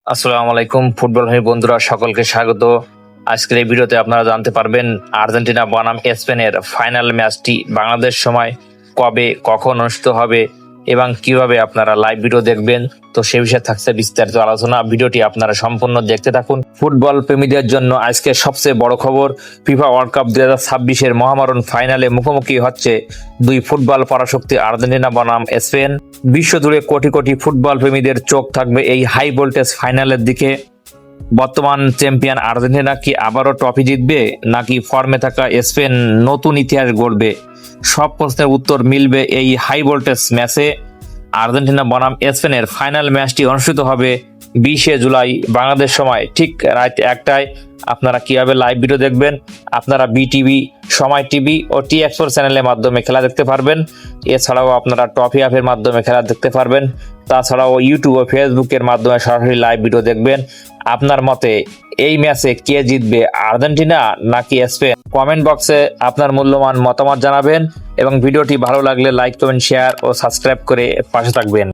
আসসালামু আলাইকুম ফুটবল প্রেমী বন্ধুরা, সকলকে স্বাগত। আজকের এই ভিডিওতে আপনারা জানতে পারবেন আর্জেন্টিনা বনাম স্পেনের ফাইনাল ম্যাচটি বাংলাদেশ সময় কবে কখন অনুষ্ঠিত হবে এবং কিভাবে আপনারা লাইভ ভিডিও দেখবেন। তো সে বিষয়ে থাকছে বিস্তারিত আলোচনা। ভিডিওটি আপনারা সম্পূর্ণ দেখতে থাকুন। ফুটবল প্রেমীদের জন্য আজকে সবচেয়ে বড় খবর, ফিফা ওয়ার্ল্ড কাপ 2026-এর মহামারণ ফাইনালে মুখোমুখি হচ্ছে দুই ফুটবল পরাশক্তি আর্জেন্টিনা বনাম স্পেন। বিশ্বজুড়ে কোটি কোটি ফুটবল প্রেমীদের চোখ থাকবে এই হাই ভোল্টেজ ফাইনালের দিকে। বর্তমান চ্যাম্পিয়ন আর্জেন্টিনা কি আবারও ট্রফি জিতবে, নাকি ফর্মে থাকা স্পেন নতুন ইতিহাস গড়বে? সব প্রশ্নের উত্তর মিলবে এই হাই ভোল্টেজ ম্যাচে। আর্জেন্টিনা বনাম স্পেনের ফাইনাল ম্যাচটি অনুষ্ঠিত হবে 20শে জুলাই বাংলাদেশ সময় ঠিক রাত 1টায়। আপনারা কিভাবে লাইভ ভিডিও দেখবেন? আপনারা বিটিভি, সময় টিভি ও টি এক্সপোর্ট চ্যানেলের মাধ্যমে খেলা দেখতে পারবেন। এছাড়াও আপনারা ট্রফি অ্যাপের মাধ্যমে খেলা দেখতে পারবেন। তাছাড়াও ইউটিউব ও ফেসবুকের মাধ্যমে সরাসরি লাইভ ভিডিও দেখবেন। আপনার মতে এই ম্যাচে কে জিতবে, আর্জেন্টিনা নাকি স্পেন? কমেন্ট বক্সে আপনার মূল্যবান মতামত জানাবেন এবং ভিডিওটি ভালো লাগলে লাইক, কমেন্ট, শেয়ার ও সাবস্ক্রাইব করে পাশে থাকবেন।